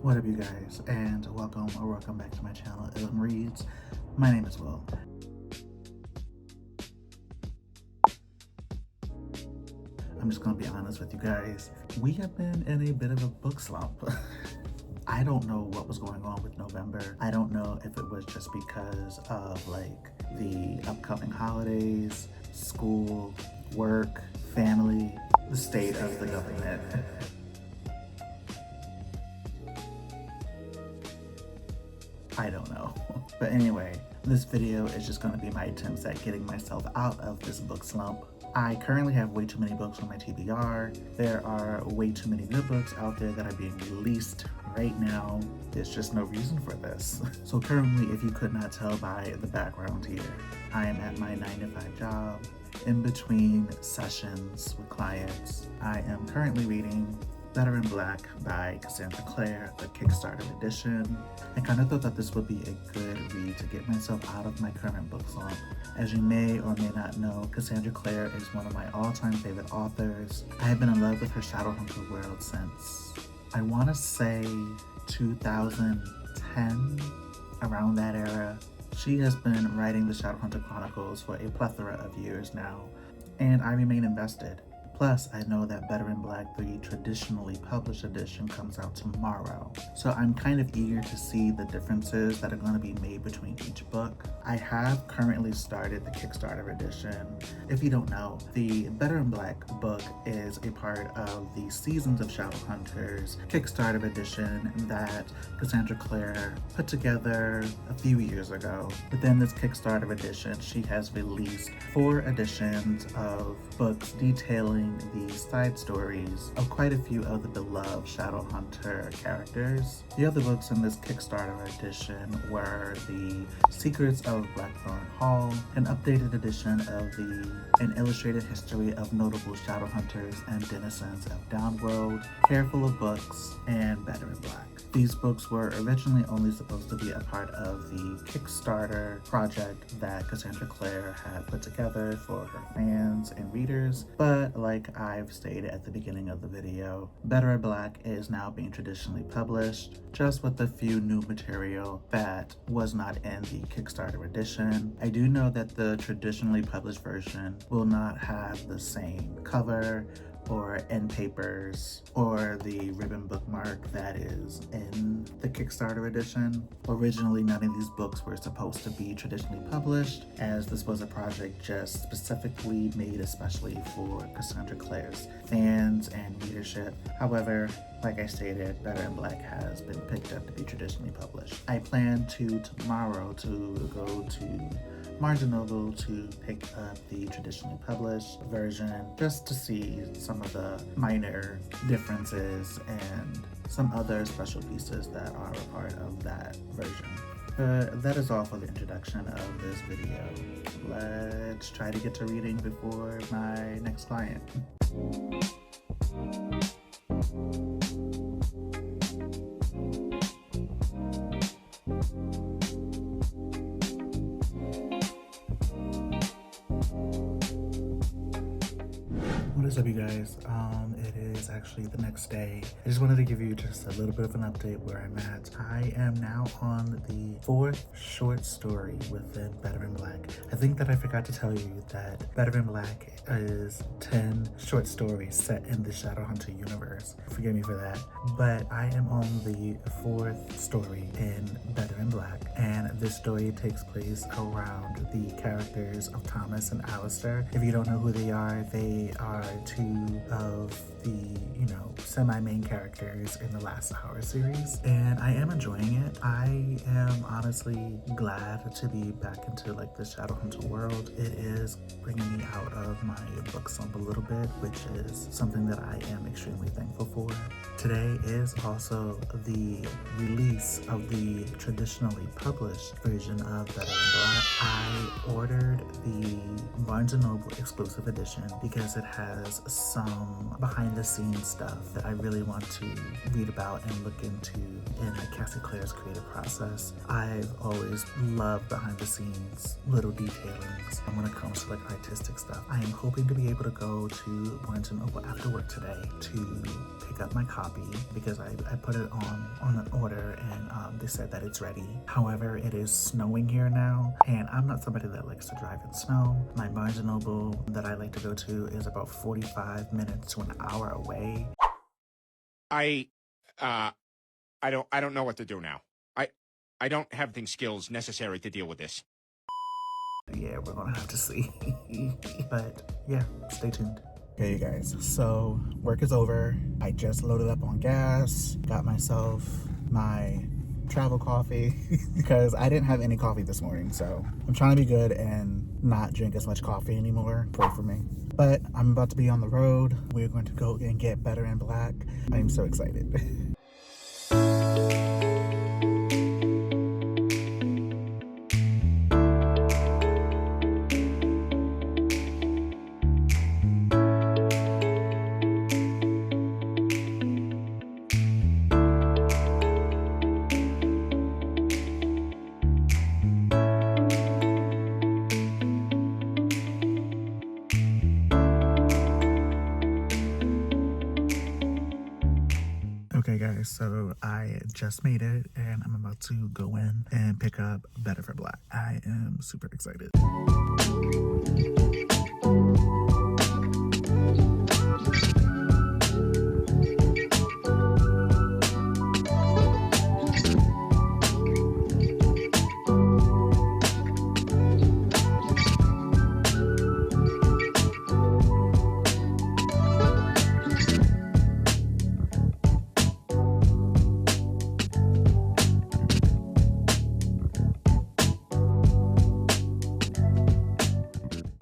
What up, you guys, and welcome back to my channel, Illum Reads. My name is Will. I'm just gonna be honest with you guys. We have been in a bit of a book slump. I don't know what was going on with November. I don't know if it was just because of the upcoming holidays, school, work, family, the state of the government. I don't know. But anyway, this video is just going to be my attempts at getting myself out of this book slump. I currently have way too many books on my TBR. There are way too many good books out there that are being released right now. There's just no reason for this. So currently, if you could not tell by the background here, I am at my 9-to-5 job. In between sessions with clients, I am currently reading Better in Black by Cassandra Clare, the Kickstarter edition. I kind of thought that this would be a good read to get myself out of my current book slump. As you may or may not know, Cassandra Clare is one of my all-time favorite authors. I have been in love with her Shadowhunter world since, I want to say 2010, around that era. She has been writing the Shadowhunter Chronicles for a plethora of years now, and I remain invested. Plus, I know that Better in Black, the traditionally published edition, comes out tomorrow. So I'm kind of eager to see the differences that are going to be made between each book. I have currently started the Kickstarter edition. If you don't know, the Better in Black book is a part of the Seasons of Shadowhunters Kickstarter edition that Cassandra Clare put together a few years ago. Within this Kickstarter edition, she has released 4 editions of books detailing the side stories of quite a few of the beloved Shadowhunter characters. The other books in this Kickstarter edition were The Secrets of Blackthorn Hall, an updated edition of An Illustrated History of Notable Shadowhunters and Denizens of Downworld, Careful of Books, and Better in Black. These books were originally only supposed to be a part of the Kickstarter project that Cassandra Clare had put together for her fans and readers, but like I've stated at the beginning of the video, Better in Black is now being traditionally published, just with a few new material that was not in the Kickstarter edition. I do know that the traditionally published version will not have the same cover or end papers or the ribbon bookmark that is in the Kickstarter edition. Originally, none of these books were supposed to be traditionally published, as this was a project just specifically made especially for Cassandra Clare's fans and readership. However, like I stated, Better in Black has been picked up to be traditionally published. I plan to tomorrow to go to Barnes & Noble to pick up the traditionally published version just to see some of the minor differences and some other special pieces that are a part of that version. But that is all for the introduction of this video. Let's try to get to reading before my next client. What is up, you guys? It is actually the next day. I just wanted to give you just a little bit of an update where I'm at. I am now on the 4th short story within Better in Black. I think that I forgot to tell you that Better in Black is 10 short stories set in the Shadowhunter universe. Forgive me for that. But I am on the 4th story in Better in Black, and this story takes place around the characters of Thomas and Alistair. If you don't know who they are 2 of the, semi-main characters in the Last Hour series, and I am enjoying it. I am honestly glad to be back into the Shadowhunter world. It is bringing me out of my book slump a little bit, which is something that I am extremely thankful for. Today is also the release of the traditionally published version of Better in Black. I ordered the Barnes & Noble exclusive edition because it has some behind the scenes stuff that I really want to read about and look into in Cassie Clare's creative process. I've always loved behind the scenes little detailings when it comes to like artistic stuff. I am hoping to be able to go to Barnes & Noble after work today to pick up my copy because I put it on an order and they said that it's ready. However, it is snowing here now and I'm not somebody that likes to drive in snow. My Barnes & Noble that I like to go to is about 45 minutes to an hour away. I don't know what to do now. I don't have the skills necessary to deal with this. Yeah, we're gonna have to see. But yeah, stay tuned. Okay, you guys, so work is over. I just loaded up on gas, got myself my travel coffee because I didn't have any coffee this morning, so I'm trying to be good and not drink as much coffee anymore. Pray for me. But I'm about to be on the road. We're going to go and get Better in Black. I am so excited. Okay guys, so I just made it and I'm about to go in and pick up Better for Black. I am super excited.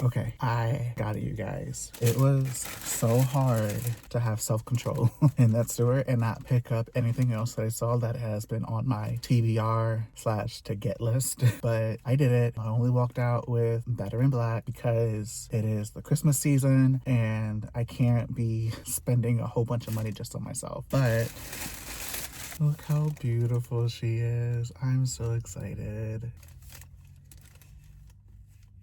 Okay, I got it, you guys. It was so hard to have self-control in that store and not pick up anything else that I saw that has been on my TBR/to-get list. But I did it. I only walked out with Better in Black because it is the Christmas season and I can't be spending a whole bunch of money just on myself. But look how beautiful she is. I'm so excited.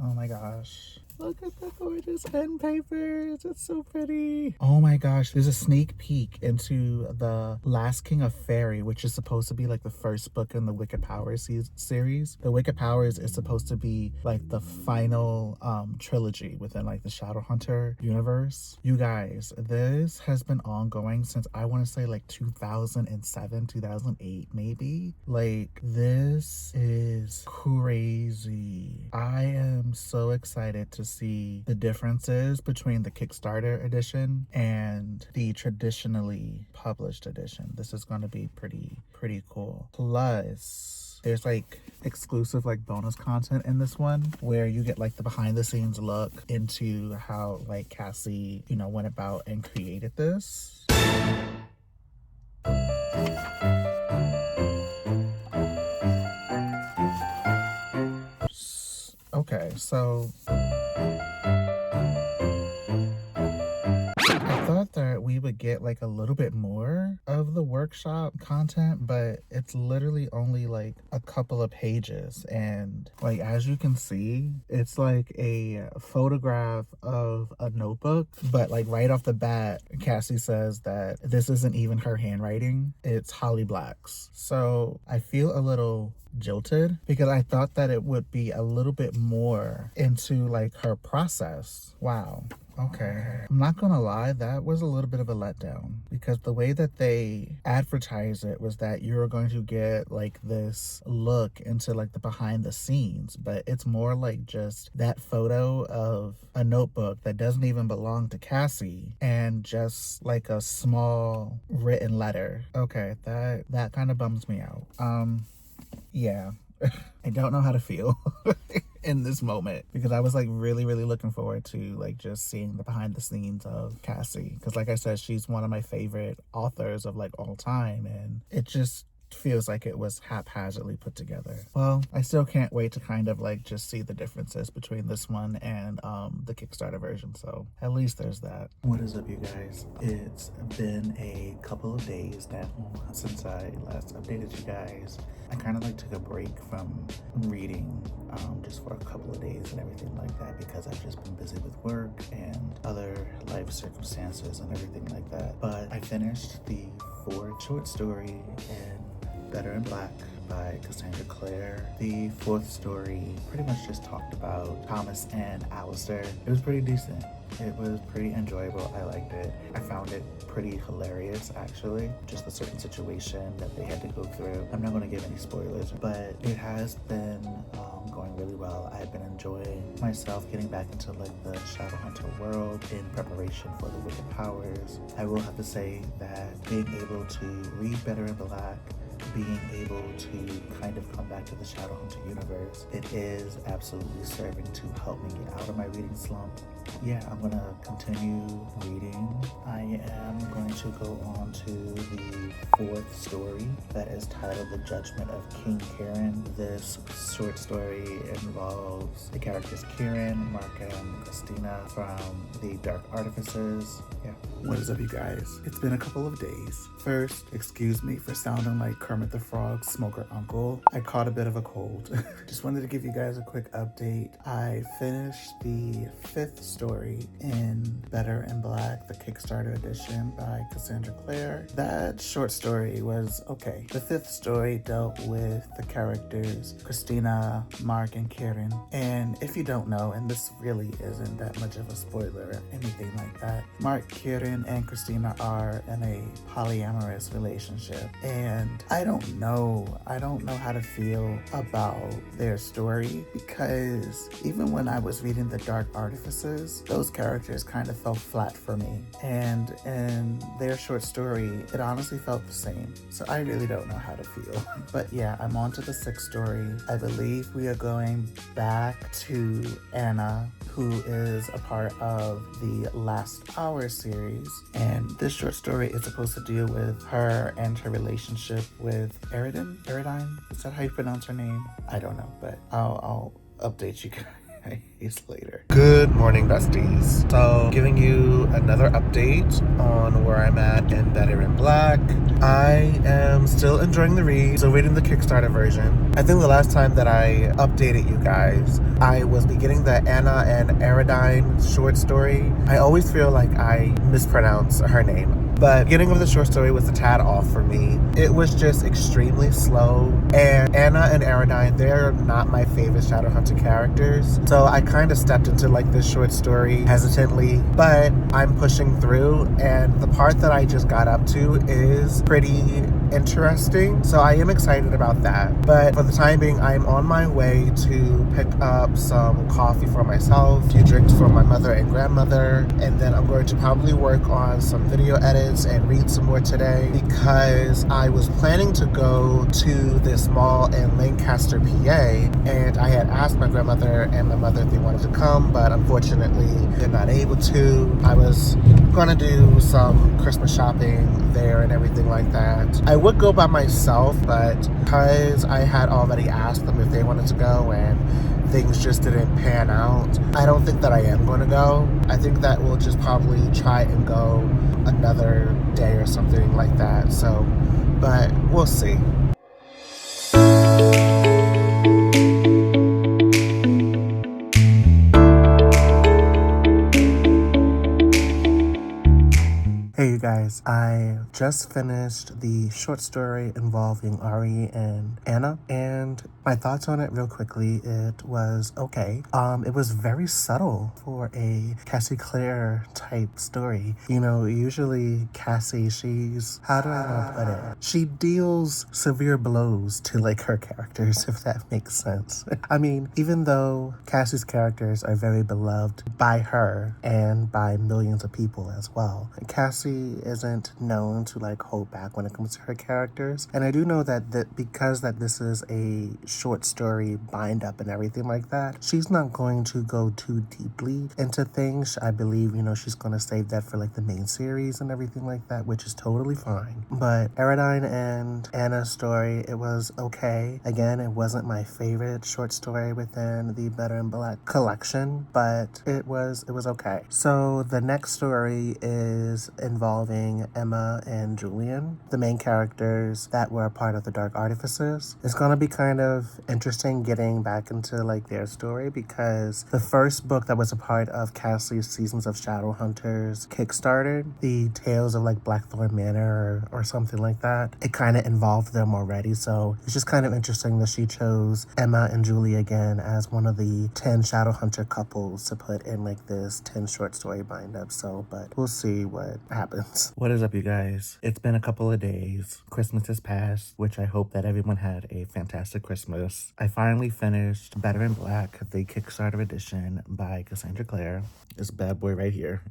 Oh my gosh. Look at the gorgeous end papers. It's so pretty. Oh my gosh. There's a sneak peek into The Last King of Fairy, which is supposed to be like the first book in the Wicked Powers series. The Wicked Powers is supposed to be like the final trilogy within like the Shadowhunter universe. You guys, this has been ongoing since I want to say like 2007, 2008 maybe. Like this is crazy. I am so excited to see the differences between the Kickstarter edition and the traditionally published edition. This is going to be pretty cool. Plus, there's like exclusive like bonus content in this one where you get like the behind the scenes look into how like Cassie, you know, went about and created this. Okay, so I thought that we would get like a little bit more of the workshop content, but it's literally only like a couple of pages. And like, as you can see, it's like a photograph of a notebook, but like right off the bat, Cassie says that this isn't even her handwriting, it's Holly Black's. So I feel a little jilted because I thought that it would be a little bit more into like her process. Wow. Okay. I'm not gonna lie, that was a little bit of a letdown because the way that they advertised it was that you were going to get like this look into like the behind the scenes, but it's more like just that photo of a notebook that doesn't even belong to Cassie and just like a small written letter. Okay, that kind of bums me out. Yeah. I don't know how to feel in this moment because I was like really looking forward to like just seeing the behind the scenes of Cassie because like I said, she's one of my favorite authors of like all time, and it just feels like it was haphazardly put together. Well, I still can't wait to kind of like just see the differences between this one and the Kickstarter version, so at least there's that. What is up, you guys? It's been a couple of days now since I last updated you guys. I kind of like took a break from reading just for a couple of days and everything like that because I've just been busy with work and other life circumstances and everything like that. But I finished the 4th short story in Better in Black by Cassandra Clare. The 4th story pretty much just talked about Thomas and Alistair. It was pretty decent. It was pretty enjoyable. I liked it. I found it pretty hilarious, actually. Just the certain situation that they had to go through. I'm not going to give any spoilers, but it has been going really well. I've been enjoying myself getting back into like the Shadowhunter world in preparation for the Wicked Powers. I will have to say that being able to read Better in Black, being able to kind of come back to the Shadowhunter universe, it is absolutely serving to help me get out of my reading slump. Yeah, I'm gonna continue reading. I am going to go on to the 4th story that is titled The Judgment of King Kieran. This short story involves the characters Kieran, Mark, and Christina from the Dark Artificers. Yeah. What is up, you guys? It's been a couple of days. First, excuse me for sounding like Kermit the Frog's smoker uncle. I caught a bit of a cold. Just wanted to give you guys a quick update. I finished the 5th story in Better in Black, the Kickstarter edition by Cassandra Clare. That short story was okay. The 5th story dealt with the characters Christina, Mark, and Kieran. And if you don't know, and this really isn't that much of a spoiler or anything like that, Mark, Kieran, and Christina are in a polyamorous relationship. And I don't know how to feel about their story, because even when I was reading The Dark Artificers, those characters kind of fell flat for me. And in their short story, it honestly felt the same. So I really don't know how to feel. But yeah, I'm on to the 6th story. I believe we are going back to Anna, who is a part of the Last Hour series. And this short story is supposed to deal with her and her relationship with Eridine? Is that how you pronounce her name? I don't know, but I'll update you guys later. Good morning, besties. So, giving you another update on where I'm at in Better in Black. I am still enjoying the read, so reading the Kickstarter version. I think the last time that I updated you guys, I was beginning the Anna and Eridine short story. I always feel like I mispronounce her name. But beginning of the short story was a tad off for me. It was just extremely slow. And Anna and Eridine, they're not my favorite Shadowhunter characters. So I kind of stepped into like this short story hesitantly, but I'm pushing through. And the part that I just got up to is pretty interesting. So I am excited about that. But for the time being, I'm on my way to pick up some coffee for myself, a few drinks for my mother and grandmother. And then I'm going to probably work on some video edits and read some more today, because I was planning to go to this mall in Lancaster, PA, and I had asked my grandmother and my mother if they wanted to come, but unfortunately they're not able to. I was gonna do some Christmas shopping there and everything like that. I would go by myself, but because I had already asked them if they wanted to go and things just didn't pan out, I don't think that I am going to go. I think that we'll just probably try and go another day or something like that. So, but we'll see. Hey you guys, I just finished the short story involving Ari and Anna, and my thoughts on it real quickly, it was okay. It was very subtle for a Cassie Clare type story. You know, usually Cassie, she's, how do I want to put it? She deals severe blows to like her characters, if that makes sense. I mean, even though Cassie's characters are very beloved by her and by millions of people as well, Cassie isn't isn't known to like hold back when it comes to her characters. And I do know that because that this is a short story bind up and everything like that, she's not going to go too deeply into things. I believe, she's going to save that for like the main series and everything like that, which is totally fine. But Eridine and Anna's story, it was okay. Again, it wasn't my favorite short story within the Better in Black collection, but it was okay. So the next story is involving Emma and Julian, the main characters that were a part of the Dark Artificers. It's going to be kind of interesting getting back into like their story, because the first book that was a part of Cassie's Seasons of Shadowhunters Kickstarter, the Tales of like Blackthorn Manor or something like that, it kind of involved them already. So it's just kind of interesting that she chose Emma and Julie again as one of the 10 Shadowhunter couples to put in like this 10 short story bind up. So, but we'll see what happens. What is up, you guys? It's been a couple of days. Christmas has passed, which I hope that everyone had a fantastic Christmas. I finally finished Better in Black, the Kickstarter edition by Cassandra Clare. This bad boy right here.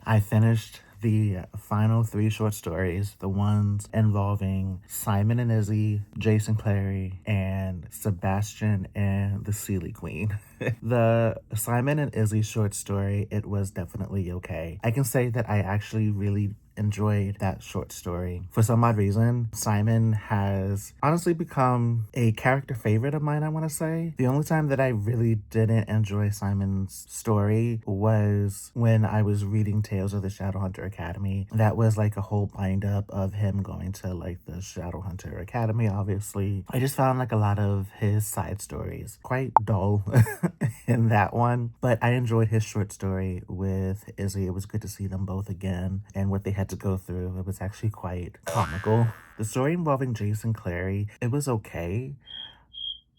I finished the final 3 short stories, the ones involving Simon and Izzy, Jason Clary, and Sebastian and the Sealy Queen. The Simon and Izzy short story, it was definitely okay. I can say that I actually really enjoyed that short story. For some odd reason, Simon has honestly become a character favorite of mine, I want to say. The only time that I really didn't enjoy Simon's story was when I was reading Tales of the Shadowhunter Academy. That was like a whole bind up of him going to like the Shadowhunter Academy, obviously. I just found like a lot of his side stories quite dull in that one, but I enjoyed his short story with Izzy. It was good to see them both again and what they had to go through. It was actually quite comical. The story involving Jason Clary, it was okay.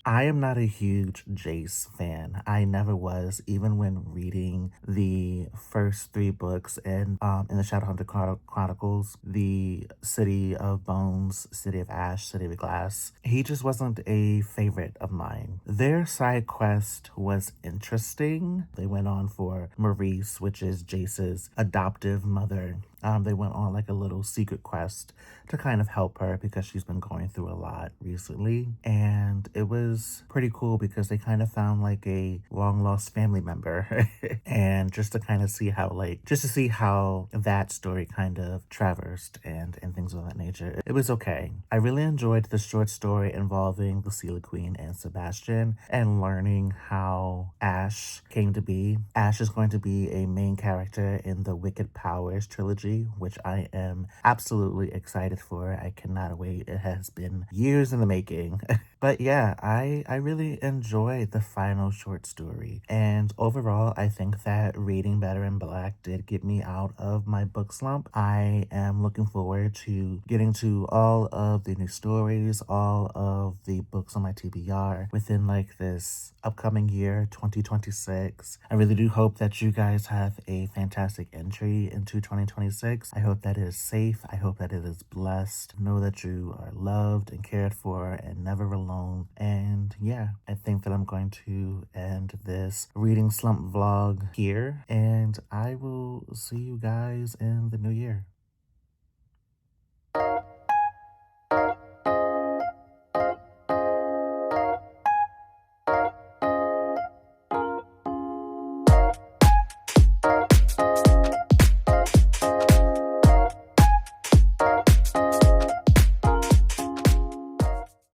I am not a huge Jace fan. I never was, even when reading the first 3 books in the Shadowhunter Chronicles, the City of Bones, City of Ash, City of Glass. He just wasn't a favorite of mine. Their side quest was interesting. They went on for Maurice, which is Jace's adoptive mother. They went on like a little secret quest to kind of help her because she's been going through a lot recently. And it was pretty cool because they kind of found like a long lost family member and just to kind of see how that story kind of traversed and things of that nature. It was okay. I really enjoyed the short story involving the Sealy Queen and Sebastian and learning how Ash came to be. Ash is going to be a main character in the Wicked Powers trilogy, which I am absolutely excited for. I cannot wait. It has been years in the making. But yeah, I really enjoyed the final short story. And overall, I think that reading Better in Black did get me out of my book slump. I am looking forward to getting to all of the new stories, all of the books on my TBR within like this upcoming year, 2026. I really do hope that you guys have a fantastic entry into 2026. I hope that it is safe. I hope that it is blessed. Know that you are loved and cared for and never alone. And yeah, I think that I'm going to end this reading slump vlog here, and I will see you guys in the new year.